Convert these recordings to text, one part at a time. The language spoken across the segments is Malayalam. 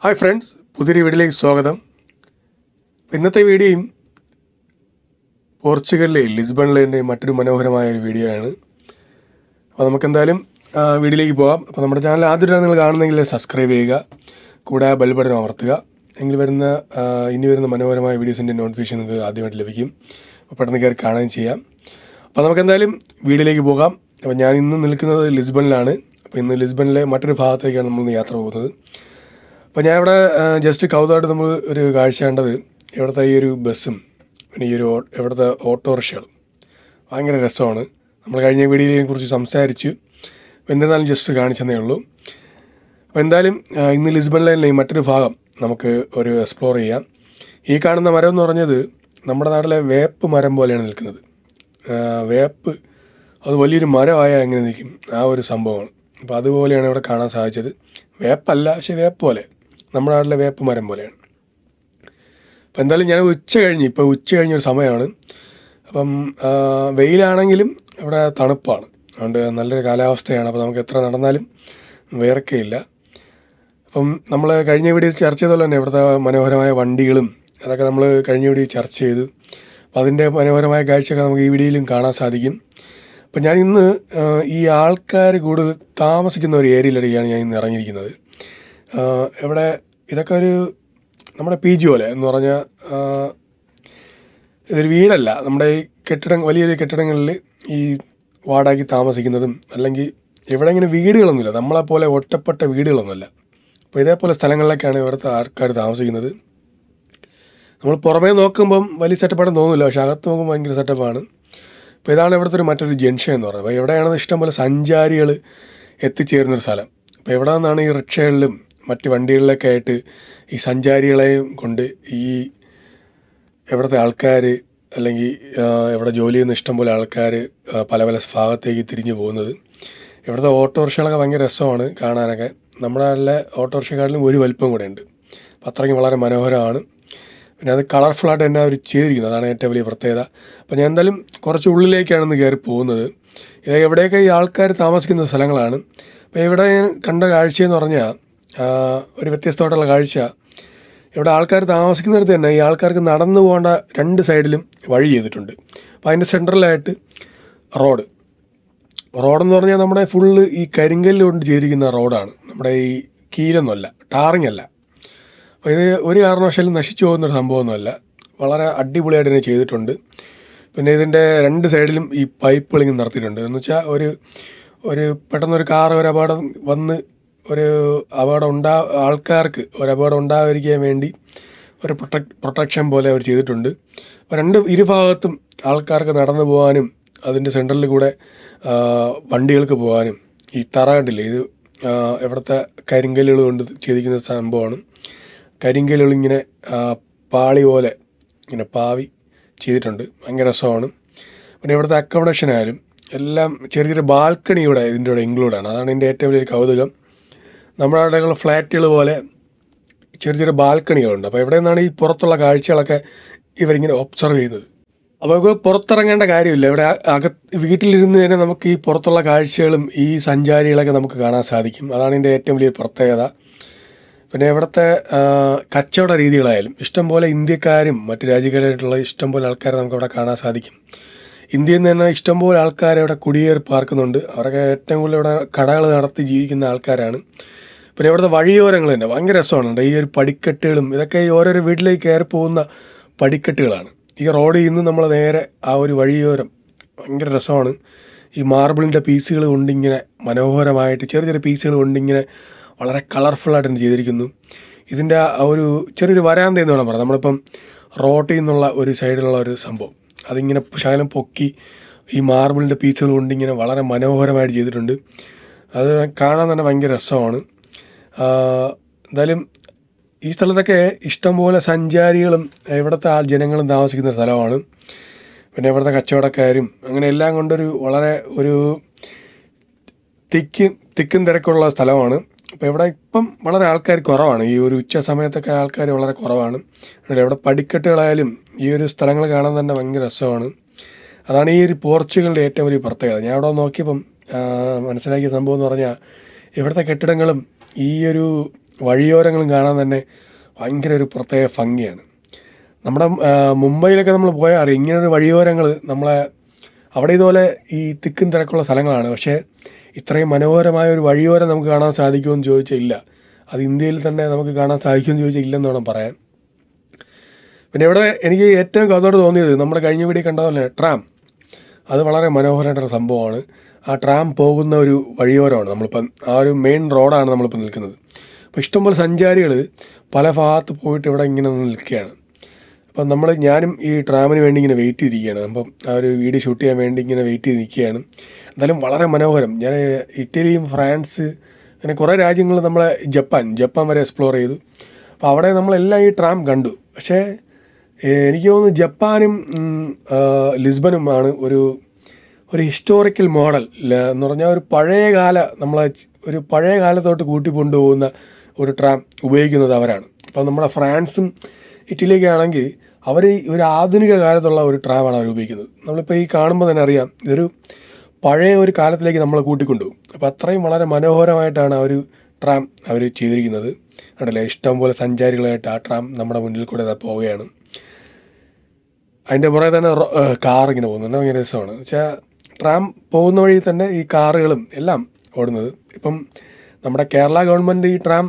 ഹായ് ഫ്രണ്ട്സ്, പുതിയൊരു വീഡിയോയിലേക്ക് സ്വാഗതം. ഇന്നത്തെ വീഡിയോയും പോർച്ചുഗലിലെ ലിസ്ബണിലെ മറ്റൊരു മനോഹരമായ ഒരു വീഡിയോ ആണ്. അപ്പോൾ നമുക്കെന്തായാലും വീഡിയോയിലേക്ക് പോകാം. അപ്പോൾ നമ്മുടെ ചാനൽ ആദ്യമായിട്ടാണ് നിങ്ങൾ കാണുന്നതെങ്കിൽ സബ്സ്ക്രൈബ് ചെയ്യുക, കൂടെ ബെൽ ബട്ടൺ അമർത്തുക. എങ്കിൽ ഇനി വരുന്ന മനോഹരമായ വീഡിയോസിൻ്റെ നോട്ടിഫിക്കേഷൻ നിങ്ങൾക്ക് ആദ്യമായിട്ട് ലഭിക്കും. അപ്പോൾ പെട്ടെന്ന് കയറി കാണുകയും ചെയ്യാം. അപ്പോൾ നമുക്കെന്തായാലും വീഡിയോയിലേക്ക് പോകാം. അപ്പോൾ ഞാൻ ഇന്ന് നിൽക്കുന്നത് ലിസ്ബണിലാണ്. അപ്പോൾ ഇന്ന് ലിസ്ബണിലെ മറ്റൊരു ഭാഗത്തേക്കാണ് നമ്മൾ യാത്ര പോകുന്നത്. അപ്പോൾ ഞാൻ ഇവിടെ ജസ്റ്റ് കൗതുകമായിട്ട് നമ്മൾ ഒരു കാഴ്ച കണ്ടത് ഇവിടുത്തെ ഈ ഒരു ബസ്സും പിന്നെ ഈ ഒരു ഇവിടുത്തെ ഓട്ടോറിക്ഷകളും ഭയങ്കര രസമാണ്. നമ്മൾ കഴിഞ്ഞ വീഡിയോയെ കുറിച്ച് സംസാരിച്ചു. അപ്പോൾ എന്തായാലും ജസ്റ്റ് കാണിച്ചതേ ഉള്ളൂ. അപ്പോൾ എന്തായാലും ഇന്ന് ലിസ്ബണിലെ മറ്റൊരു ഭാഗം നമുക്ക് ഒരു എക്സ്പ്ലോർ ചെയ്യാം. ഈ കാണുന്ന മരം എന്ന് പറഞ്ഞത് നമ്മുടെ നാട്ടിലെ വേപ്പ് മരം പോലെയാണ് നിൽക്കുന്നത്. വേപ്പ് അത് വലിയൊരു മരമായ എങ്ങനെ നിൽക്കും, ആ ഒരു സംഭവമാണ്. അപ്പോൾ അതുപോലെയാണ് ഇവിടെ കാണാൻ സാധിച്ചത്. വേപ്പല്ല, പക്ഷേ വേപ്പ് പോലെ, നമ്മുടെ നാട്ടിലെ വേപ്പ് മരം പോലെയാണ്. അപ്പോൾ എന്തായാലും ഞാൻ ഉച്ച കഴിഞ്ഞൊരു സമയമാണ്. അപ്പം വെയിലാണെങ്കിലും ഇവിടെ തണുപ്പാണ്, അതുകൊണ്ട് നല്ലൊരു കാലാവസ്ഥയാണ്. അപ്പോൾ നമുക്ക് എത്ര നടന്നാലും വിയർക്കയില്ല. അപ്പം നമ്മൾ കഴിഞ്ഞ വീഡിയോയിൽ ചർച്ച ചെയ്തപോലെ തന്നെ ഇവിടുത്തെ മനോഹരമായ വണ്ടികളും അതൊക്കെ നമ്മൾ കഴിഞ്ഞ വീഡിയോയിൽ ചർച്ച ചെയ്തു. അപ്പോൾ അതിൻ്റെ മനോഹരമായ കാഴ്ചയൊക്കെ നമുക്ക് ഈ വീഡിയോയിലും കാണാൻ സാധിക്കും. അപ്പം ഞാൻ ഇന്ന് ഈ ആൾക്കാർ കൂടുതൽ താമസിക്കുന്ന ഒരു ഏരിയയിലൂടെയാണ് ഞാൻ ഇന്ന് ഇറങ്ങിയിരിക്കുന്നത്. ഇവിടെ ഇതൊക്കെ ഒരു നമ്മുടെ PG പോലെ എന്ന് പറഞ്ഞാൽ ഇതൊരു വീടല്ല. നമ്മുടെ ഈ വലിയ കെട്ടിടങ്ങളിൽ ഈ വാടകയ്ക്ക് താമസിക്കുന്നതും അല്ലെങ്കിൽ ഇവിടെ ഇങ്ങനെ വീടുകളൊന്നുമില്ല, നമ്മളെപ്പോലെ ഒറ്റപ്പെട്ട വീടുകളൊന്നുമില്ല. അപ്പോൾ ഇതേപോലെ സ്ഥലങ്ങളിലൊക്കെയാണ് ഇവിടുത്തെ ആൾക്കാർ താമസിക്കുന്നത്. നമ്മൾ പുറമേ നോക്കുമ്പം വലിയ സെറ്റപ്പായിട്ട് തോന്നില്ല, പക്ഷേ അകത്ത് നോക്കുമ്പോൾ ഭയങ്കര സെറ്റപ്പാണ്. അപ്പോൾ ഇതാണ് ഇവിടുത്തെ മറ്റൊരു ജംഗ്ഷൻ എന്ന് പറയുന്നത്. അപ്പോൾ എവിടെയാണെന്ന് ഇഷ്ടംപോലെ സഞ്ചാരികൾ എത്തിച്ചേരുന്നൊരു സ്ഥലം. അപ്പോൾ എവിടെ നിന്നാണ് ഈ റിക്ഷകളിലും മറ്റ് വണ്ടികളിലൊക്കെ ആയിട്ട് ഈ സഞ്ചാരികളെയും കൊണ്ട് ഈ ഇവിടുത്തെ ആൾക്കാർ അല്ലെങ്കിൽ ഇവിടെ ജോലി ചെയ്യുന്ന ഇഷ്ടംപോലെ ആൾക്കാർ പല പല ഭാഗത്തേക്ക് തിരിഞ്ഞു പോകുന്നത്. ഇവിടുത്തെ ഓട്ടോറിക്ഷകളൊക്കെ ഭയങ്കര രസമാണ് കാണാനൊക്കെ. നമ്മുടെ നാട്ടിലെ ഓട്ടോറിക്ഷക്കാരിലും ഒരു വലിപ്പം കൂടെ ഉണ്ട്. അപ്പോൾ അത്രയ്ക്കും വളരെ മനോഹരമാണ്. പിന്നെ അത് കളർഫുള്ളായിട്ട് തന്നെ അവർ ചെയ്തിരിക്കുന്നത്, അതാണ് ഏറ്റവും വലിയ പ്രത്യേകത. അപ്പോൾ ഞാൻ എന്തായാലും കുറച്ച് ഉള്ളിലേക്കാണ് കയറി പോകുന്നത്. ഇത് എവിടെയൊക്കെ ഈ ആൾക്കാർ താമസിക്കുന്ന സ്ഥലങ്ങളാണ്. അപ്പോൾ ഇവിടെ ഞാൻ കണ്ട കാഴ്ചയെന്ന് പറഞ്ഞാൽ ഒരു വ്യത്യസ്തമായിട്ടുള്ള കാഴ്ച. ഇവിടെ ആൾക്കാർ താമസിക്കുന്നിടത്ത് തന്നെ ഈ ആൾക്കാർക്ക് നടന്നു പോകേണ്ട രണ്ട് സൈഡിലും വഴി ചെയ്തിട്ടുണ്ട്. അപ്പോൾ അതിൻ്റെ സെൻട്രലായിട്ട് റോഡെന്ന് പറഞ്ഞാൽ നമ്മുടെ ഫുള്ള് ഈ കരിങ്കല്ല് കൊണ്ട് ചെയ്തിരിക്കുന്ന റോഡാണ്, നമ്മുടെ ഈ കീലൊന്നുമല്ല, ടാറിങ് അല്ല. അപ്പോൾ ഇത് ഒരു കാരണവശാലും നശിച്ചു പോകുന്നൊരു സംഭവമൊന്നുമല്ല, വളരെ അടിപൊളിയായിട്ട് തന്നെ ചെയ്തിട്ടുണ്ട്. പിന്നെ ഇതിൻ്റെ രണ്ട് സൈഡിലും ഈ പൈപ്പുകൾ ഇങ്ങനെ നിർത്തിയിട്ടുണ്ട്. എന്ന് വെച്ചാൽ ഒരു പെട്ടെന്നൊരു കാർ ഒരു അപകടം വന്ന് ആൾക്കാർക്ക് ഒരു അപകടം ഉണ്ടാകാതിരിക്കാൻ വേണ്ടി ഒരു പ്രൊട്ടക്ഷൻ പോലെ അവർ ചെയ്തിട്ടുണ്ട്. അപ്പോൾ ഇരുഭാഗത്തും ആൾക്കാർക്ക് നടന്നു പോകാനും അതിൻ്റെ സെൻറ്ററിൽ കൂടെ വണ്ടികൾക്ക് പോകാനും ഈ തറ കണ്ടില്ലേ, ഇത് ഇവിടുത്തെ കരിങ്കല്ലുകൾ കൊണ്ട് ചെയ്തിരിക്കുന്ന സംഭവമാണ്. കരിങ്കല്ലുകൾ ഇങ്ങനെ പാളി പോലെ ഇങ്ങനെ പാവി ചെയ്തിട്ടുണ്ട്, ഭയങ്കര രസമാണ്. പിന്നെ ഇവിടുത്തെ അക്കോമഡേഷൻ ആയാലും എല്ലാം ചെറിയൊരു ബാൽക്കണി ഇവിടെ ഇതിൻ്റെ കൂടെ ഇൻക്ലൂഡാണ്. അതാണ് എൻ്റെ ഏറ്റവും വലിയൊരു കൗതുകം. നമ്മുടെ അവിടെയുള്ള ഫ്ലാറ്റുകൾ പോലെ ചെറിയ ബാൽക്കണികളുണ്ട്. അപ്പോൾ ഇവിടെ നിന്നാണ് ഈ പുറത്തുള്ള കാഴ്ചകളൊക്കെ ഇവരിങ്ങനെ ഒബ്സർവ് ചെയ്യുന്നത്. അപ്പോൾ നമുക്ക് പുറത്തിറങ്ങേണ്ട കാര്യമില്ല, ഇവിടെ വീട്ടിലിരുന്ന് തന്നെ നമുക്ക് ഈ പുറത്തുള്ള കാഴ്ചകളും ഈ സഞ്ചാരികളൊക്കെ നമുക്ക് കാണാൻ സാധിക്കും. അതാണ് എൻ്റെ ഏറ്റവും വലിയൊരു പ്രത്യേകത. പിന്നെ ഇവിടുത്തെ കച്ചവട രീതികളായാലും ഇഷ്ടംപോലെ ഇന്ത്യക്കാരും മറ്റു രാജ്യക്കാരായിട്ടുള്ള ഇഷ്ടംപോലെ ആൾക്കാരെ നമുക്കിവിടെ കാണാൻ സാധിക്കും. ഇന്ത്യയിൽ നിന്ന് തന്നെ ഇഷ്ടംപോലെ ആൾക്കാർ ഇവിടെ കുടിയേറി പാർക്കുന്നുണ്ട്. അവരൊക്കെ ഏറ്റവും കൂടുതൽ ഇവിടെ കടകൾ നടത്തി ജീവിക്കുന്ന ആൾക്കാരാണ്. പിന്നെ ഇവിടുത്തെ വഴിയോരങ്ങൾ തന്നെ ഭയങ്കര രസമാണ്. ഈ ഒരു പടിക്കെട്ടുകളും ഇതൊക്കെ ഈ ഓരോരോ വീട്ടിലേക്ക് കയറി പോകുന്ന പടിക്കെട്ടുകളാണ്. ഈ റോഡിൽ നിന്ന് നമ്മൾ നേരെ ആ ഒരു വഴിയോരം ഭയങ്കര രസമാണ്. ഈ മാർബിളിൻ്റെ പീസുകൾ കൊണ്ടിങ്ങനെ മനോഹരമായിട്ട് ചെറിയ പീസുകൾ കൊണ്ടിങ്ങനെ വളരെ കളർഫുള്ളായിട്ട് തന്നെ ചെയ്തിരിക്കുന്നു. ഇതിൻ്റെ ആ ഒരു ചെറിയൊരു വരാന്ത എന്ന് വേണം പറയാം. നമ്മളിപ്പം റോട്ടിൽ നിന്നുള്ള ഒരു സൈഡിലുള്ള ഒരു സംഭവം അതിങ്ങനെ ശകലം പൊക്കി ഈ മാർബിളിൻ്റെ പീസുകൾ കൊണ്ടിങ്ങനെ വളരെ മനോഹരമായിട്ട് ചെയ്തിട്ടുണ്ട്. അത് കാണാൻ തന്നെ ഭയങ്കര രസമാണ്. എന്തായാലും ഈ സ്ഥലത്തൊക്കെ ഇഷ്ടംപോലെ സഞ്ചാരികളും ഇവിടുത്തെ ജനങ്ങളും താമസിക്കുന്ന സ്ഥലമാണ്. പിന്നെ ഇവിടുത്തെ കച്ചവടക്കാരും അങ്ങനെ എല്ലാം കൊണ്ടൊരു വളരെ ഒരു തിക്കും തിരക്കുള്ള സ്ഥലമാണ്. അപ്പോൾ ഇവിടെ ഇപ്പം വളരെ ആൾക്കാർ കുറവാണ്. ഈ ഒരു ഉച്ച സമയത്തൊക്കെ ആൾക്കാർ വളരെ കുറവാണ്. ഇവിടെ പടിക്കെട്ടുകളായാലും ഈ ഒരു സ്ഥലങ്ങൾ കാണാൻ തന്നെ ഭയങ്കര രസമാണ്. അതാണ് ഈ ഒരു പോർച്ചുഗലിൻ്റെ ഏറ്റവും വലിയ പ്രത്യേകത. ഞാൻ അവിടെ നോക്കിയപ്പം മനസ്സിലാക്കിയ സംഭവം എന്ന് പറഞ്ഞാൽ ഇവിടുത്തെ കെട്ടിടങ്ങളും ഈ ഒരു വഴിയോരങ്ങളും കാണാൻ തന്നെ ഭയങ്കര ഒരു പ്രത്യേക ഭംഗിയാണ്. നമ്മുടെ മുംബൈയിലൊക്കെ നമ്മൾ പോയാൽ അറിയാം ഇങ്ങനൊരു വഴിയോരങ്ങൾ നമ്മളെ അവിടെ ഇതുപോലെ ഈ തിക്കും തിരക്കുള്ള സ്ഥലങ്ങളാണ്. പക്ഷേ ഇത്രയും മനോഹരമായ ഒരു വഴിയോരം നമുക്ക് കാണാൻ സാധിക്കുമെന്ന് ചോദിച്ചാൽ ഇല്ല. അത് ഇന്ത്യയിൽ തന്നെ നമുക്ക് കാണാൻ സാധിക്കുമെന്ന് ചോദിച്ചാൽ ഇല്ലെന്ന് വേണം പറയാൻ. പിന്നെ ഇവിടെ എനിക്ക് ഏറ്റവും കൗതുകമായിട്ട് തോന്നിയത് നമ്മുടെ കഴിഞ്ഞ വീഡിയോ കണ്ടതല്ലേ ട്രാം, അത് വളരെ മനോഹരമായിട്ടൊരു സംഭവമാണ്. ആ ട്രാം പോകുന്ന ഒരു വഴിയോരമാണ് നമ്മളിപ്പം, ആ ഒരു മെയിൻ റോഡാണ് നമ്മളിപ്പോൾ നിൽക്കുന്നത്. അപ്പോൾ ഇഷ്ടംപോലെ സഞ്ചാരികൾ പല ഭാഗത്ത് പോയിട്ട് ഇവിടെ ഇങ്ങനെ നിൽക്കുകയാണ്. അപ്പം ഞാനും ഈ ട്രാമിന് വേണ്ടി ഇങ്ങനെ വെയിറ്റ് ചെയ്തിരിക്കുകയാണ്. അപ്പം ആ ഒരു വീഡിയോ ഷൂട്ട് ചെയ്യാൻ വേണ്ടി ഇങ്ങനെ വെയിറ്റ് ചെയ്ത് നിൽക്കുകയാണ്. എന്തായാലും വളരെ മനോഹരം. ഞാൻ ഇറ്റലിയും ഫ്രാൻസ് അങ്ങനെ കുറേ രാജ്യങ്ങൾ നമ്മളെ ജപ്പാൻ വരെ എക്സ്പ്ലോർ ചെയ്തു. അപ്പോൾ അവിടെ നമ്മളെല്ലാം ഈ ട്രാം കണ്ടു. പക്ഷേ എനിക്ക് തോന്നുന്നു ജപ്പാനും ലിസ്ബനുമാണ് ഒരു ഹിസ്റ്റോറിക്കൽ മോഡൽ എന്ന് പറഞ്ഞാൽ ഒരു പഴയ കാലത്തോട്ട് കൂട്ടിക്കൊണ്ടുപോകുന്ന ഒരു ട്രാം ഉപയോഗിക്കുന്നത് അവരാണ്. അപ്പം നമ്മുടെ ഫ്രാൻസും ഇറ്റലിയൊക്കെ ആണെങ്കിൽ അവർ ഒരു ആധുനിക കാലത്തുള്ള ഒരു ട്രാമാണ് അവർ ഉപയോഗിക്കുന്നത്. നമ്മളിപ്പോൾ ഈ കാണുമ്പോൾ തന്നെ അറിയാം ഇതൊരു പഴയ ഒരു കാലത്തിലേക്ക് നമ്മളെ കൂട്ടിക്കൊണ്ടുപോകും. അപ്പോൾ അത്രയും വളരെ മനോഹരമായിട്ടാണ് ആ ഒരു ട്രാം അവർ ചെയ്തിരിക്കുന്നത്. കണ്ടല്ലേ, ഇഷ്ടംപോലെ സഞ്ചാരികളായിട്ട് ആ ട്രാം നമ്മുടെ മുന്നിൽ കൂടെ പോവുകയാണ്. അതിൻ്റെ പുറകെ തന്നെ കാറിങ്ങനെ പോകുന്നുണ്ട്. ഭയങ്കര രസമാണ്. വെച്ചാൽ ട്രാം പോകുന്ന വഴി തന്നെ ഈ കാറുകളും എല്ലാം ഓടുന്നത്. ഇപ്പം നമ്മുടെ കേരള ഗവൺമെൻറ് ഈ ട്രാം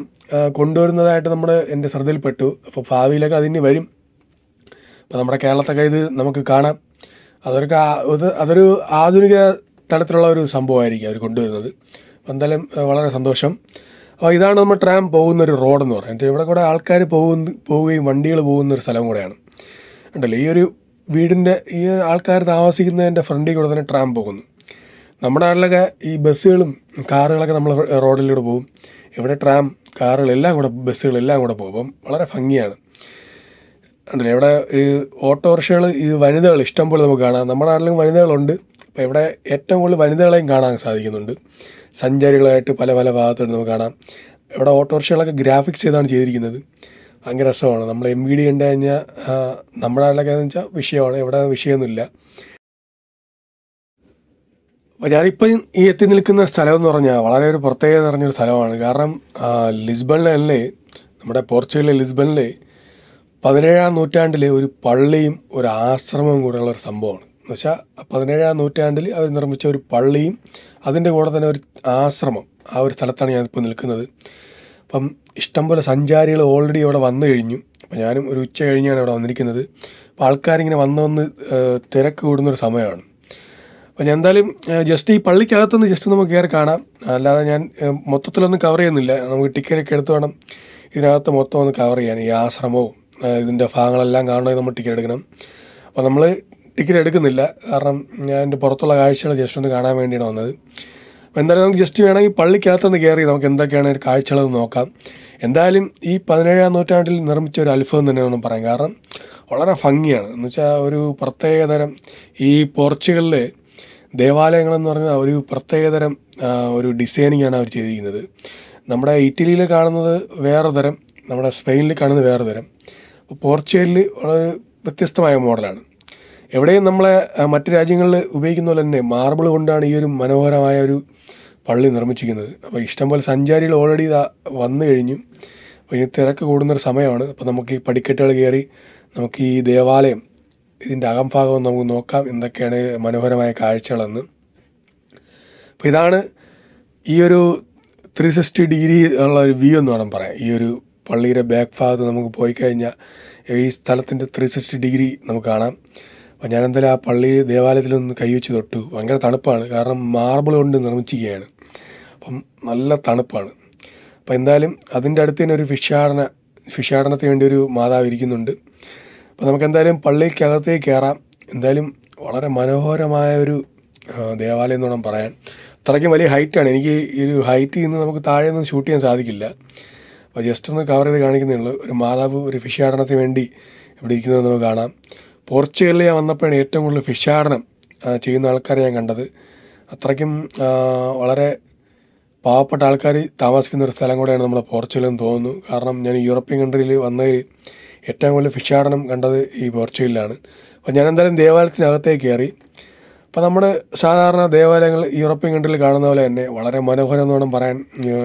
കൊണ്ടുവരുന്നതായിട്ട് എൻ്റെ ശ്രദ്ധയിൽപ്പെട്ടു. അപ്പോൾ ഭാവിയിലൊക്കെ അതിന് വരും. അപ്പോൾ നമ്മുടെ കേരളത്തൊക്കെ ഇത് നമുക്ക് കാണാം. അതൊരു ആധുനിക തലത്തിലുള്ള ഒരു സംഭവമായിരിക്കും അവർ കൊണ്ടുവരുന്നത്. എന്തായാലും വളരെ സന്തോഷം. അപ്പോൾ ഇതാണ് നമ്മൾ ട്രാം പോകുന്നൊരു റോഡെന്ന് പറയുന്നത്. ഇവിടെ കൂടെ ആൾക്കാർ പോവുകയും വണ്ടികൾ പോകുന്നൊരു സ്ഥലം കൂടെയാണ്. ഉണ്ടല്ലോ, ഈ ഒരു വീടിൻ്റെ ഈ ആൾക്കാർ താമസിക്കുന്നതിൻ്റെ ഫ്രണ്ടിൽ കൂടെ തന്നെ ട്രാം പോകുന്നു. നമ്മുടെ നാട്ടിലൊക്കെ ഈ ബസ്സുകളും കാറുകളൊക്കെ നമ്മൾ റോഡിലൂടെ പോകും. ഇവിടെ ട്രാം, കാറുകളെല്ലാം കൂടെ, ബസ്സുകളെല്ലാം കൂടെ പോകും. അപ്പം വളരെ ഭംഗിയാണ്. ഉണ്ടല്ലോ, ഇവിടെ ഈ ഓട്ടോറിക്ഷകൾ, ഈ വനിതകൾ ഇഷ്ടം പോലെ നമുക്ക് കാണാം. നമ്മുടെ നാട്ടിലും വനിതകളുണ്ട്. അപ്പോൾ ഇവിടെ ഏറ്റവും കൂടുതൽ വനിതകളെയും കാണാൻ സാധിക്കുന്നുണ്ട്. സഞ്ചാരികളായിട്ട് പല ഭാഗത്തോട്ട് നമുക്ക് കാണാം. ഇവിടെ ഓട്ടോറിക്ഷകളൊക്കെ ഗ്രാഫിക്സ് ചെയ്താണ് ചെയ്തിരിക്കുന്നത്. ഭയങ്കര രസമാണ്. നമ്മൾ MVD കണ്ടു കഴിഞ്ഞാൽ നമ്മുടെ നാട്ടിലൊക്കെ എന്ന് വെച്ചാൽ വിഷയമാണ്. ഇവിടെ വിഷയമൊന്നുമില്ല. അപ്പോൾ ഞാനിപ്പം ഈ എത്തി നിൽക്കുന്ന സ്ഥലം എന്ന് പറഞ്ഞാൽ വളരെ ഒരു പ്രത്യേകത നിറഞ്ഞൊരു സ്ഥലമാണ്. കാരണം ലിസ്ബണിലെ നമ്മുടെ പോർച്ചുഗലിലെ ലിസ്ബണിലെ 17-ാം നൂറ്റാണ്ടിലെ ഒരു പള്ളിയും ഒരു ആശ്രമവും കൂടെയുള്ള ഒരു സംഭവമാണ്. എന്ന് വെച്ചാൽ 17-ാം നൂറ്റാണ്ടിൽ അവർ നിർമ്മിച്ച ഒരു പള്ളിയും അതിൻ്റെ കൂടെ തന്നെ ഒരു ആശ്രമം, ആ ഒരു സ്ഥലത്താണ് ഞാനിപ്പോൾ നിൽക്കുന്നത്. അപ്പം ഇഷ്ടംപോലെ സഞ്ചാരികൾ ഓൾറെഡി ഇവിടെ വന്നു കഴിഞ്ഞു. അപ്പം ഞാനും ഒരു ഉച്ച കഴിഞ്ഞാണ് ഇവിടെ വന്നിരിക്കുന്നത്. അപ്പോൾ ആൾക്കാരിങ്ങനെ വന്ന് തിരക്ക് കൂടുന്നൊരു സമയമാണ്. അപ്പോൾ ഞാൻ എന്തായാലും ജസ്റ്റ് ഈ പള്ളിക്കകത്തുനിന്ന് ജസ്റ്റ് നമുക്ക് കയറി കാണാം. അല്ലാതെ ഞാൻ മൊത്തത്തിലൊന്നും കവർ ചെയ്യുന്നില്ല. നമുക്ക് ടിക്കറ്റൊക്കെ എടുത്ത് വേണം ഇതിനകത്ത് മൊത്തം ഒന്ന് കവർ ചെയ്യാൻ. ഈ ആശ്രമവും ഇതിൻ്റെ ഭാഗങ്ങളെല്ലാം കാണണമെങ്കിൽ നമ്മൾ ടിക്കറ്റ് എടുക്കണം. അപ്പോൾ നമ്മൾ ടിക്കറ്റ് എടുക്കുന്നില്ല. കാരണം ഞാൻ എൻ്റെ പുറത്തുള്ള കാഴ്ചകൾ ജസ്റ്റ് ഒന്ന് കാണാൻ വേണ്ടിയാണ് വന്നത്. അപ്പോൾ എന്തായാലും നമുക്ക് ജസ്റ്റ് വേണമെങ്കിൽ പള്ളിക്കകത്തുനിന്ന് കയറി നമുക്ക് എന്തൊക്കെയാണ് കാഴ്ചകളെന്ന് നോക്കാം. എന്തായാലും ഈ 17-ാം നൂറ്റാണ്ടിൽ നിർമ്മിച്ച ഒരു അത്ഭുതം തന്നെ വേണം പറയാം. കാരണം വളരെ ഭംഗിയാണ്. എന്ന് വെച്ചാൽ ഒരു പ്രത്യേകതരം ഈ പോർച്ചുഗലിലെ ദേവാലയങ്ങളെന്ന് പറഞ്ഞാൽ ഒരു പ്രത്യേകതരം ഒരു ഡിസൈനിങ്ങാണ് അവർ ചെയ്തിരിക്കുന്നത്. നമ്മുടെ ഇറ്റലിയിൽ കാണുന്നത് വേറെ തരം, നമ്മുടെ സ്പെയിനിൽ കാണുന്നത് വേറെ തരം. അപ്പോൾ പോർച്ചുഗലിൽ വളരെ വ്യത്യസ്തമായ മോഡലാണ്. എവിടെയും നമ്മളെ മറ്റ് രാജ്യങ്ങളിൽ ഉപയോഗിക്കുന്ന പോലെ തന്നെ മാർബിൾ കൊണ്ടാണ് ഈ ഒരു മനോഹരമായ ഒരു പള്ളി നിർമ്മിച്ചിരിക്കുന്നത്. അപ്പോൾ ഇഷ്ടംപോലെ സഞ്ചാരികൾ ഓൾറെഡി വന്നു കഴിഞ്ഞു. അപ്പോൾ ഇനി തിരക്ക് കൂടുന്നൊരു സമയമാണ്. അപ്പോൾ നമുക്ക് ഈ പടിക്കെട്ടുകൾ കയറി നമുക്ക് ഈ ദേവാലയം, ഇതിൻ്റെ അകംഭാഗം നമുക്ക് നോക്കാം എന്തൊക്കെയാണ് മനോഹരമായ കാഴ്ചകളെന്ന്. അപ്പോൾ ഇതാണ് ഈ ഒരു 360 ഡിഗ്രി ഉള്ള ഒരു വ്യൂ എന്ന് വേണം പറയാം. ഈ ഒരു പള്ളിയുടെ ബാക്ക് ഭാഗത്ത് നമുക്ക് പോയി കഴിഞ്ഞാൽ ഈ സ്ഥലത്തിൻ്റെ 360 ഡിഗ്രി നമുക്ക് കാണാം. അപ്പോൾ ഞാൻ എന്തായാലും ആ ദേവാലയത്തിലൊന്ന് കൈവച്ച് തൊട്ടു. ഭയങ്കര തണുപ്പാണ്. കാരണം മാർബിൾ കൊണ്ട് നിർമ്മിച്ചിരിക്കുകയാണ്. അപ്പം നല്ല തണുപ്പാണ്. അപ്പോൾ എന്തായാലും അതിൻ്റെ അടുത്ത് തന്നെ ഒരു ഫിഷാടനത്തിന് വേണ്ടി ഒരു മാതാവ് ഇരിക്കുന്നുണ്ട്. അപ്പോൾ നമുക്ക് എന്തായാലും പള്ളിക്കകത്തേക്ക് കയറാം. എന്തായാലും വളരെ മനോഹരമായ ഒരു ദേവാലയം എന്ന് വേണം പറയാൻ. അത്രയ്ക്കും വലിയ ഹൈറ്റാണ്. എനിക്ക് ഈ ഒരു ഹൈറ്റിൽ നിന്ന് നമുക്ക് താഴെ ഒന്നും ഷൂട്ട് ചെയ്യാൻ സാധിക്കില്ല. അപ്പോൾ ജസ്റ്റ് ഒന്ന് കവർ ചെയ്ത് കാണിക്കുന്നേ ഉള്ളൂ. ഒരു മാതാവ് ഒരു ഫിഷാടനത്തിന് വേണ്ടി ഇവിടെ ഇരിക്കുന്നത് നമുക്ക് കാണാം. പോർച്ചുഗലിൽ ഞാൻ വന്നപ്പോഴാണ് ഏറ്റവും കൂടുതൽ ഫിഷാടനം ചെയ്യുന്ന ആൾക്കാരെ ഞാൻ കണ്ടത്. അത്രയ്ക്കും വളരെ പാവപ്പെട്ട ആൾക്കാർ താമസിക്കുന്ന ഒരു സ്ഥലം കൂടെയാണ് നമ്മുടെ പോർച്ചുഗലെന്ന് തോന്നുന്നു. കാരണം ഞാൻ യൂറോപ്യൻ കൺട്രിയിൽ വന്നതിൽ ഏറ്റവും കൂടുതൽ ഫിഷാടനം കണ്ടത് ഈ പോർച്ചുഗലിലാണ്. അപ്പോൾ ഞാൻ എന്തായാലും ദേവാലയത്തിനകത്തേക്ക് കയറി. അപ്പോൾ നമ്മുടെ സാധാരണ ദേവാലയങ്ങൾ യൂറോപ്യൻ കൺട്രിയിൽ കാണുന്ന പോലെ തന്നെ വളരെ മനോഹരം എന്ന് വേണം പറയാൻ.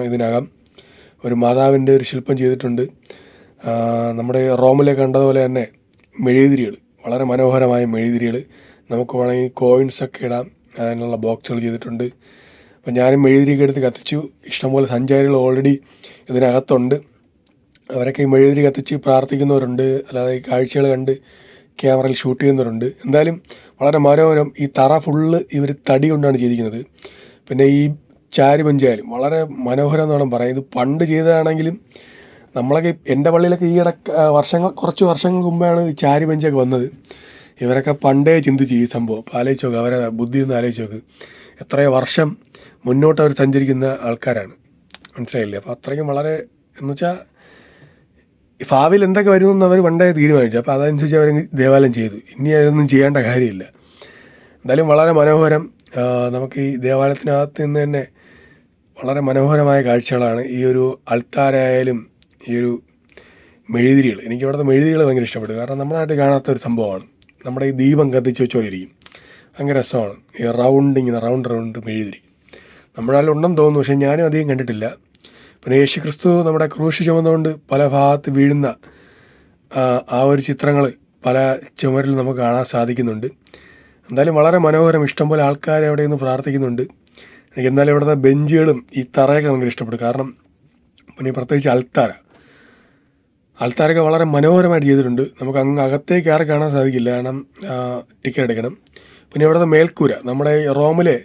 ഇതിനകം ഒരു മാതാവിൻ്റെ ഒരു ശില്പം ചെയ്തിട്ടുണ്ട്. നമ്മുടെ റോമിലെ കണ്ടതുപോലെ തന്നെ മെഴുകുതിരികൾ, വളരെ മനോഹരമായ മെഴുകുതിരികൾ, നമുക്ക് വേണമെങ്കിൽ കോയിൻസൊക്കെ ഇടാം, അതിനുള്ള ബോക്സുകൾ ചെയ്തിട്ടുണ്ട്. അപ്പം ഞാനും മെഴുകുതിരിയൊക്കെ എടുത്ത് കത്തിച്ചു. ഇഷ്ടംപോലെ സഞ്ചാരികൾ ഓൾറെഡി ഇതിനകത്തുണ്ട്. അവരൊക്കെ ഈ മെഴുകുതിരി കത്തിച്ച് പ്രാർത്ഥിക്കുന്നവരുണ്ട്, അല്ലാതെ ഈ കാഴ്ചകൾ കണ്ട് ക്യാമറയിൽ ഷൂട്ട് ചെയ്യുന്നവരുണ്ട്. എന്തായാലും വളരെ മനോഹരം. ഈ തറ ഫുള്ള് ഇവർ തടി കൊണ്ടാണ് ചെയ്തിരിക്കുന്നത്. പിന്നെ ഈ ചാരുപഞ്ചായാലും വളരെ മനോഹരം എന്ന് വേണം പറയാം. ഇത് പണ്ട് ചെയ്തതാണെങ്കിലും നമ്മളൊക്കെ എൻ്റെ പള്ളിയിലൊക്കെ ഈ കുറച്ച് വർഷങ്ങൾക്ക് മുമ്പാണ് ഈ ചാരുപഞ്ചൊക്കെ വന്നത്. ഇവരൊക്കെ പണ്ടേ ചിന്തിച്ചു ഈ സംഭവം. അപ്പോൾ ആലോചിച്ച് നോക്ക്, അവരെ ബുദ്ധി ഒന്ന് ആലോചിച്ച് നോക്ക്. എത്രയോ വർഷം മുന്നോട്ട് അവർ സഞ്ചരിക്കുന്ന ആൾക്കാരാണ്, മനസ്സിലായില്ലേ? അപ്പോൾ അത്രയ്ക്കും വളരെ എന്ന് വെച്ചാൽ ഭാവിയിൽ എന്തൊക്കെ വരുമെന്ന് അവർ പണ്ടേ തീരുമാനിച്ചു. അപ്പോൾ അതനുസരിച്ച് അവർ ദേവാലയം ചെയ്തു. ഇനി അതൊന്നും ചെയ്യേണ്ട കാര്യമില്ല. എന്തായാലും വളരെ മനോഹരം. നമുക്ക് ഈ ദേവാലയത്തിനകത്ത് നിന്ന് തന്നെ വളരെ മനോഹരമായ കാഴ്ചകളാണ്. ഈ ഒരു അൾത്താരായാലും ഈ ഒരു മെഴുകുതിരികൾ, എനിക്ക് ഇവിടുത്തെ മെഴുകുതിരികൾ ഭയങ്കര ഇഷ്ടപ്പെട്ടു. കാരണം നമ്മുടെ നാട്ടിൽ കാണാത്ത ഒരു സംഭവമാണ്. നമ്മുടെ ഈ ദീപം കത്തിച്ച് വെച്ചോലിരിക്കും, ഭയങ്കര രസമാണ്. ഈ ഇങ്ങനെ റൗണ്ട് മെഴുകുതിരി നമ്മുടെ നാട്ടിലുണ്ടെന്ന് തോന്നുന്നു, പക്ഷേ ഞാനും അധികം കണ്ടിട്ടില്ല. പിന്നെ യേശു ക്രിസ്തു നമ്മുടെ ക്രൂശ് ചുമന്നുകൊണ്ട് പല ഭാഗത്ത് വീഴുന്ന ആ ഒരു ചിത്രങ്ങൾ പല ചുമരിൽ നമുക്ക് കാണാൻ സാധിക്കുന്നുണ്ട്. എന്തായാലും വളരെ മനോഹരം. ഇഷ്ടംപോലെ ആൾക്കാർ അവിടെ നിന്ന് പ്രാർത്ഥിക്കുന്നുണ്ട്. എനിക്ക് എന്തായാലും ഇവിടുത്തെ ബെഞ്ചുകളും ഈ തറയൊക്കെ ഭയങ്കര ഇഷ്ടപ്പെട്ടു. കാരണം പിന്നെ പ്രത്യേകിച്ച് അൾത്താരൊക്കെ വളരെ മനോഹരമായിട്ട് ചെയ്തിട്ടുണ്ട്. നമുക്ക് അങ്ങ് അകത്തേക്ക് കയറി കാണാൻ സാധിക്കില്ല, കാരണം ടിക്കറ്റ് എടുക്കണം. പിന്നെ ഇവിടുത്തെ മേൽക്കൂര, നമ്മുടെ റോമിലെ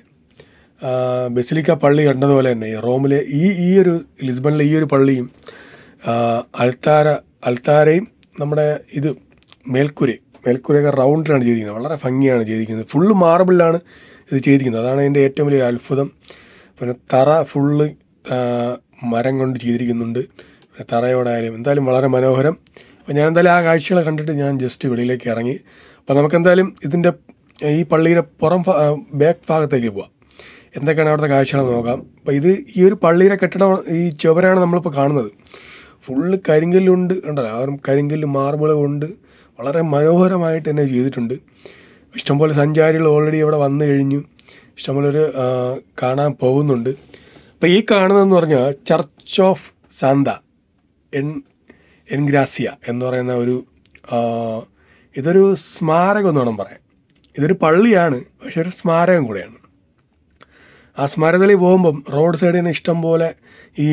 ബസിലിക്ക പള്ളി കണ്ടതുപോലെ തന്നെ ഈ റോമിലെ ഈ ഒരു ലിസ്ബണിലെ ഈ ഒരു പള്ളിയും അൾത്താരയും നമ്മുടെ ഇത് മേൽക്കൂരയൊക്കെ റൗണ്ടിലാണ് ചെയ്തിരിക്കുന്നത്. വളരെ ഭംഗിയാണ് ചെയ്തിരിക്കുന്നത്. ഫുള്ള് മാർബിളിലാണ് ഇത് ചെയ്തിരിക്കുന്നത്. അതാണ് എൻ്റെ ഏറ്റവും വലിയ അത്ഭുതം. പിന്നെ തറ ഫുള്ള് മരം കൊണ്ട് ചെയ്തിരിക്കുന്നുണ്ട്. തറയോടായാലും എന്തായാലും വളരെ മനോഹരം. അപ്പോൾ ഞാൻ എന്തായാലും ആ കാഴ്ചകൾ കണ്ടിട്ട് ഞാൻ ജസ്റ്റ് വെളിയിലേക്ക് ഇറങ്ങി. അപ്പോൾ നമുക്കെന്തായാലും ഇതിൻ്റെ ഈ പള്ളിയുടെ ബാക്ക് ഭാഗത്തേക്ക് പോവാം. എന്തൊക്കെയാണ് അവിടുത്തെ കാഴ്ചകളെന്ന് നോക്കാം. അപ്പോൾ ഈ ഒരു പള്ളിയുടെ കെട്ടിടം, ഈ ചുവരാണ് നമ്മളിപ്പോൾ കാണുന്നത്. ഫുള്ള് കരിങ്കല്ലുണ്ട്, കണ്ടല്ലോ. ആ ഒരു കരിങ്കല്ല് മാർബിൾ കൊണ്ട് വളരെ മനോഹരമായിട്ട് തന്നെ ചെയ്തിട്ടുണ്ട്. ഇഷ്ടംപോലെ സഞ്ചാരികൾ ഓൾറെഡി അവിടെ വന്നു കഴിഞ്ഞു. ഇഷ്ടംപോലെ ഒരു കാണാൻ പോകുന്നുണ്ട്. അപ്പോൾ ഈ കാണുന്നതെന്ന് പറഞ്ഞാൽ church of Santa N Grazia എന്ന് പറയുന്ന ഇതൊരു സ്മാരകം എന്ന് വേണം പറയാൻ. ഇതൊരു പള്ളിയാണ്, പക്ഷെ ഒരു സ്മാരകം കൂടെയാണ്. ആ സ്മാരകത്തിൽ പോകുമ്പം റോഡ് സൈഡിൽ നിന്ന് ഇഷ്ടം പോലെ ഈ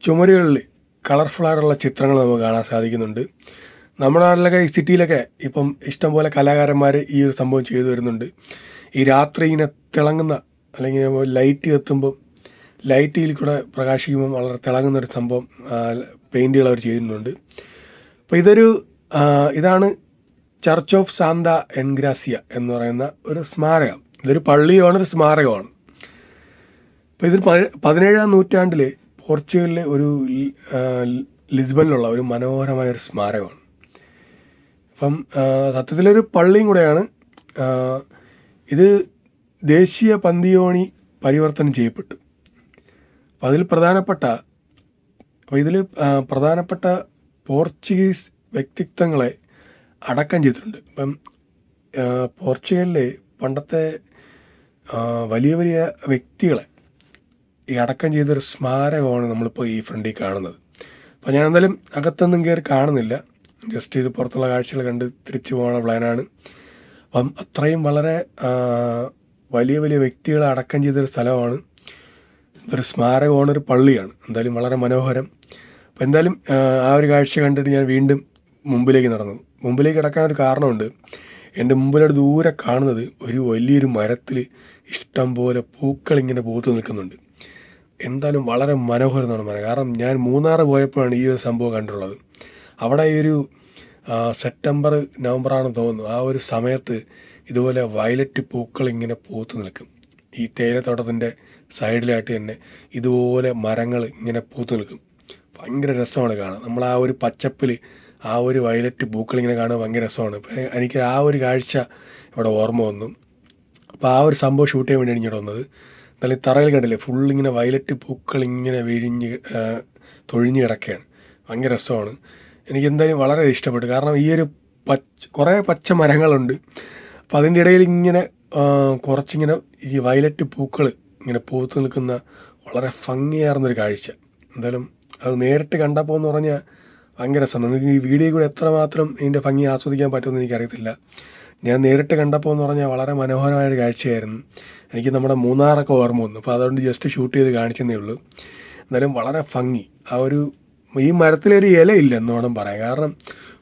ചുമരുകളിൽ കളർഫുള്ളായിട്ടുള്ള ചിത്രങ്ങൾ നമുക്ക് കാണാൻ സാധിക്കുന്നുണ്ട്. നമ്മുടെ നാട്ടിലൊക്കെ ഈ സിറ്റിയിലൊക്കെ ഇപ്പം ഇഷ്ടം പോലെ കലാകാരന്മാർ ഈ ഒരു സംഭവം ചെയ്തു വരുന്നുണ്ട്. ഈ രാത്രി ഇങ്ങനെ തിളങ്ങുന്ന, അല്ലെങ്കിൽ ലൈറ്റ് കത്തുമ്പം ലൈറ്റിൽ കൂടെ പ്രകാശിക്കുമ്പം വളരെ തിളങ്ങുന്നൊരു സംഭവം പെയിൻറ്റുകൾ അവർ ചെയ്യുന്നുണ്ട്. അപ്പോൾ ഇതാണ് church of Santa N Grazia എന്ന് പറയുന്ന ഒരു സ്മാരകം. ഇതൊരു പള്ളിയുമാണ്, ഒരു സ്മാരകമാണ്. അപ്പോൾ ഇത് 17-ാം നൂറ്റാണ്ടിൽ പോർച്ചുഗലിലെ ഒരു ലിസ്ബണിലുള്ള ഒരു മനോഹരമായൊരു സ്മാരകമാണ്. അപ്പം സത്യത്തിലൊരു പള്ളിയും കൂടെയാണ്. ഇത് ദേശീയ പന്തിയോണി പരിവർത്തനം ചെയ്യപ്പെട്ടു. അപ്പോൾ ഇതിൽ പ്രധാനപ്പെട്ട പോർച്ചുഗീസ് വ്യക്തിത്വങ്ങളെ അടക്കം ചെയ്തിട്ടുണ്ട്. ഇപ്പം പോർച്ചുഗലിലെ പണ്ടത്തെ വലിയ വലിയ വ്യക്തികളെ ഈ അടക്കം ചെയ്തൊരു സ്മാരകമാണ് നമ്മളിപ്പോൾ ഈ ഫ്രണ്ടിൽ കാണുന്നത്. അപ്പോൾ ഞാൻ എന്തായാലും അകത്തൊന്നും കയറി കാണുന്നില്ല, ജസ്റ്റ് ഇത് പുറത്തുള്ള കാഴ്ചകൾ കണ്ട് തിരിച്ചു പോകാനുള്ള പ്ലാനാണ്. അപ്പം അത്രയും വളരെ വലിയ വലിയ വ്യക്തികളെ അടക്കം ചെയ്തൊരു സ്ഥലമാണ്. ഇതൊരു സ്മാരകമാണ്, ഒരു പള്ളിയാണ്. എന്തായാലും വളരെ മനോഹരം. അപ്പോൾ എന്തായാലും ആ ഒരു കാഴ്ച കണ്ടിട്ട് ഞാൻ വീണ്ടും മുമ്പിലേക്ക് നടന്നു. മുമ്പിലേക്ക് കിടക്കാൻ ഒരു കാരണമുണ്ട്. എൻ്റെ മുമ്പിലോട്ട് ദൂരെ കാണുന്നത് ഒരു വലിയൊരു മരത്തിൽ ഇഷ്ടം പോലെ പൂക്കളിങ്ങനെ പൂത്ത് നിൽക്കുന്നുണ്ട്. എന്തായാലും വളരെ മനോഹരം എന്നാണ് പറയുന്നത്. കാരണം ഞാൻ മൂന്നാർ പോയപ്പോഴാണ് ഈ ഒരു സംഭവം കണ്ടിട്ടുള്ളത്. അവിടെ ഈ ഒരു സെപ്റ്റംബർ നവംബറാണെന്ന് തോന്നുന്നു. ആ ഒരു സമയത്ത് ഇതുപോലെ വയലറ്റ് പൂക്കൾ ഇങ്ങനെ പൂത്ത് നിൽക്കും. ഈ തേയിലത്തോട്ടത്തിൻ്റെ സൈഡിലായിട്ട് തന്നെ ഇതുപോലെ മരങ്ങൾ ഇങ്ങനെ പൂത്ത് നിൽക്കും. ഭയങ്കര രസമാണ് കാണാൻ. നമ്മൾ ആ ഒരു പച്ചപ്പിൽ ആ ഒരു വയലറ്റ് പൂക്കൾ ഇങ്ങനെ കാണാൻ ഭയങ്കര രസമാണ്. അപ്പോൾ എനിക്ക് ആ ഒരു കാഴ്ച ഇവിടെ ഓർമ്മ വന്നു. അപ്പോൾ ആ ഒരു സംഭവം ഷൂട്ട് ചെയ്യാൻ വേണ്ടിയാണ് ഇങ്ങോട്ട് വന്നത്. എന്നാലും തറയിൽ കണ്ടില്ലേ, ഫുള്ളിങ്ങനെ വയലറ്റ് പൂക്കൾ ഇങ്ങനെ തൊഴിഞ്ഞ് കിടക്കുകയാണ്. ഭയങ്കര രസമാണ്. എനിക്ക് എന്തായാലും വളരെ ഇഷ്ടപ്പെട്ടു. കാരണം ഈ ഒരു കുറേ പച്ച മരങ്ങളുണ്ട്. അപ്പോൾ അതിൻ്റെ ഇടയിൽ ഇങ്ങനെ കുറച്ചിങ്ങനെ ഈ വയലറ്റ് പൂക്കൾ ഇങ്ങനെ പൂത്ത് നിൽക്കുന്ന വളരെ ഭംഗിയാർന്നൊരു കാഴ്ച. എന്തായാലും അത് നേരിട്ട് കണ്ടപ്പോൾ എന്ന് പറഞ്ഞാൽ ഭയങ്കര രസം. നിങ്ങൾക്ക് ഈ വീഡിയോ കൂടെ എത്രമാത്രം ഇതിൻ്റെ ഭംഗി ആസ്വദിക്കാൻ പറ്റുമെന്ന് എനിക്കറിയത്തില്ല. ഞാൻ നേരിട്ട് കണ്ടപ്പോൾ എന്ന് പറഞ്ഞാൽ വളരെ മനോഹരമായൊരു കാഴ്ചയായിരുന്നു. എനിക്ക് നമ്മുടെ മൂന്നാറൊക്കെ ഓർമ്മ വന്നു. അപ്പോൾ അതുകൊണ്ട് ജസ്റ്റ് ഷൂട്ട് ചെയ്ത് കാണിച്ചതേ ഉള്ളൂ. എന്നാലും വളരെ ഭംഗി. ഈ മരത്തിലൊരു ഇലയില്ല എന്ന് വേണം പറയാം, കാരണം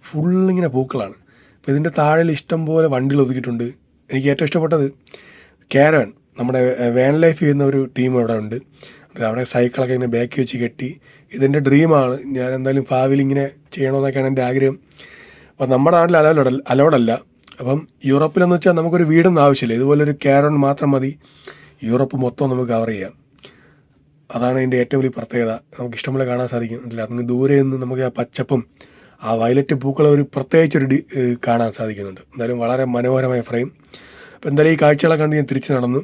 ഫുള്ളിങ്ങനെ പൂക്കളാണ്. അപ്പോൾ ഇതിൻ്റെ താഴെ ഇഷ്ടം പോലെ വണ്ടികൾ ഒതുക്കിയിട്ടുണ്ട്. എനിക്ക് ഏറ്റവും ഇഷ്ടപ്പെട്ടത് കാരവൻ, നമ്മുടെ വാൻ ലൈഫ് ചെയ്യുന്ന ഒരു ടീം അവിടെ ഉണ്ട്. അവിടെ സൈക്കിളൊക്കെ ഇങ്ങനെ ബാക്കി വെച്ച് കെട്ടി, ഇതിൻ്റെ ഡ്രീമാണ്. ഞാൻ എന്തായാലും ഭാവിയിൽ ഇങ്ങനെ ചെയ്യണമെന്നൊക്കെയാണ് എൻ്റെ ആഗ്രഹം. അപ്പോൾ നമ്മുടെ നാട്ടിൽ അലോഡല്ല. അപ്പം യൂറോപ്പിലെന്ന് വെച്ചാൽ നമുക്കൊരു വീടൊന്നും ആവശ്യമില്ല, ഇതുപോലൊരു കാരവൻ മാത്രം മതി യൂറോപ്പ് മൊത്തം നമുക്ക് കവർ ചെയ്യാം. അതാണ് ഇതിൻ്റെ ഏറ്റവും വലിയ പ്രത്യേകത. നമുക്ക് ഇഷ്ടംപോലെ കാണാൻ സാധിക്കും. അല്ല, അങ്ങ് ദൂരെ നിന്ന് നമുക്ക് ആ പച്ചപ്പും ആ വയലറ്റ് പൂക്കളെ ഒരു പ്രത്യേകിച്ചൊരു കാണാൻ സാധിക്കുന്നുണ്ട്. എന്തായാലും വളരെ മനോഹരമായ ഫ്രെയിം. അപ്പോൾ എന്തായാലും ഈ കാഴ്ചകളൊക്കെ കണ്ട് ഞാൻ തിരിച്ച് നടന്നു.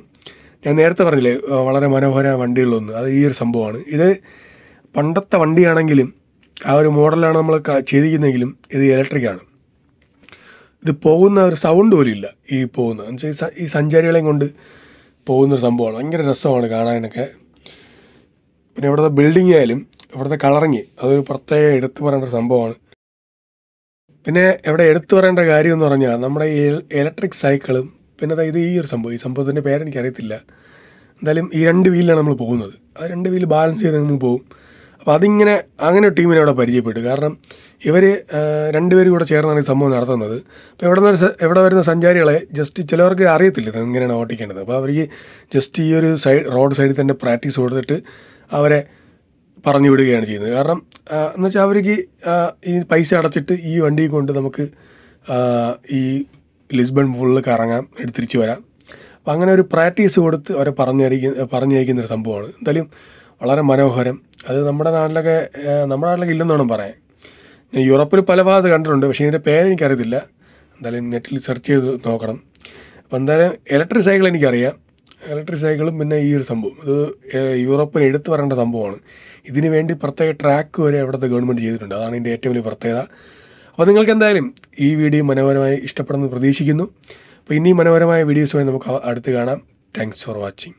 ഞാൻ നേരത്തെ പറഞ്ഞില്ലേ വളരെ മനോഹരമായ വണ്ടികളിലൊന്ന്, അത് ഈ ഒരു സംഭവമാണ്. ഇത് പണ്ടത്തെ വണ്ടിയാണെങ്കിലും ആ ഒരു മോഡലാണ് നമ്മൾ ചെയ്തിരിക്കുന്നതെങ്കിലും ഇത് ഇലക്ട്രിക്കാണ്. ഇത് പോകുന്ന ഒരു സൗണ്ട് പോലും ഇല്ല. ഈ പോകുന്ന എന്നുവെച്ചാൽ ഈ സഞ്ചാരികളെയും കൊണ്ട് പോകുന്നൊരു സംഭവമാണ്. ഭയങ്കര രസമാണ് കാണാനൊക്കെ. പിന്നെ ഇവിടുത്തെ ബിൽഡിംഗ് ആയാലും ഇവിടുത്തെ കളറിങ് അതൊരു പ്രത്യേക എടുത്തു പറയേണ്ട ഒരു സംഭവമാണ്. പിന്നെ ഇവിടെ എടുത്തു പറയേണ്ട കാര്യം എന്ന് പറഞ്ഞാൽ നമ്മുടെ ഈ ഇലക്ട്രിക് സൈക്കിളും പിന്നെ ഇത് ഈ ഒരു സംഭവം, ഈ സംഭവത്തിൻ്റെ പേരെനിക്കറിയത്തില്ല. എന്തായാലും ഈ 2 വീലിലാണ് നമ്മൾ പോകുന്നത്. ആ 2 വീല് ബാലൻസ് ചെയ്ത് നമ്മൾ പോകും. അപ്പോൾ അങ്ങനെ ഒരു ടീമിനെ അവിടെ പരിചയപ്പെട്ടു. കാരണം ഇവർ 2 പേരും കൂടെ ചേർന്നാണ് ഈ സംഭവം നടത്തുന്നത്. അപ്പോൾ ഇവിടെ വരുന്ന സഞ്ചാരികളെ ജസ്റ്റ് ചിലവർക്ക് അറിയത്തില്ല ഇത് എങ്ങനെയാണ് ഓട്ടിക്കേണ്ടത്. അപ്പോൾ അവർക്ക് ജസ്റ്റ് ഈ ഒരു റോഡ് സൈഡിൽ തന്നെ പ്രാക്ടീസ് കൊടുത്തിട്ട് അവരെ പറഞ്ഞു വിടുകയാണ് ചെയ്യുന്നത്. കാരണം എന്നുവെച്ചാൽ അവർക്ക് ഈ പൈസ അടച്ചിട്ട് ഈ വണ്ടി കൊണ്ട് നമുക്ക് ഈ ലിസ്ബൺ ഫുള്ള് കറങ്ങാം, തിരിച്ചു വരാം. അപ്പം അങ്ങനെ ഒരു പ്രാക്ടീസ് കൊടുത്ത് അവരെ പറഞ്ഞയക്കുന്നൊരു സംഭവമാണ്. എന്തായാലും വളരെ മനോഹരം. അത് നമ്മുടെ നാട്ടിലൊക്കെ ഇല്ലെന്ന് വേണം പറയാൻ. ഞാൻ യൂറോപ്പിൽ പല ഭാഗത്ത് കണ്ടിട്ടുണ്ട്, പക്ഷേ ഇതിൻ്റെ പേരെനിക്കറിയത്തില്ല. എന്തായാലും നെറ്റിൽ സെർച്ച് ചെയ്ത് നോക്കണം. അപ്പോൾ എന്തായാലും ഇലക്ട്രിക് സൈക്കിൾ എനിക്കറിയാം. ഇലക്ട്രിക് സൈക്കിളും പിന്നെ ഈ ഒരു സംഭവം ഇത് യൂറോപ്പിന് എടുത്തു പറയേണ്ട സംഭവമാണ്. ഇതിന് വേണ്ടി പ്രത്യേക ട്രാക്ക് വരെ അവിടുത്തെ ഗവൺമെൻറ് ചെയ്തിട്ടുണ്ട്. അതാണ് ഇതിൻ്റെ ഏറ്റവും വലിയ പ്രത്യേകത. അപ്പോൾ നിങ്ങൾക്ക് എന്തായാലും ഈ വീഡിയോ മനോഹരമായി ഇഷ്ടപ്പെടുമെന്ന് പ്രതീക്ഷിക്കുന്നു. അപ്പോൾ ഇനി മനോഹരമായ വീഡിയോസുമായി നമുക്ക് അടുത്ത് കാണാം. Thanks for watching.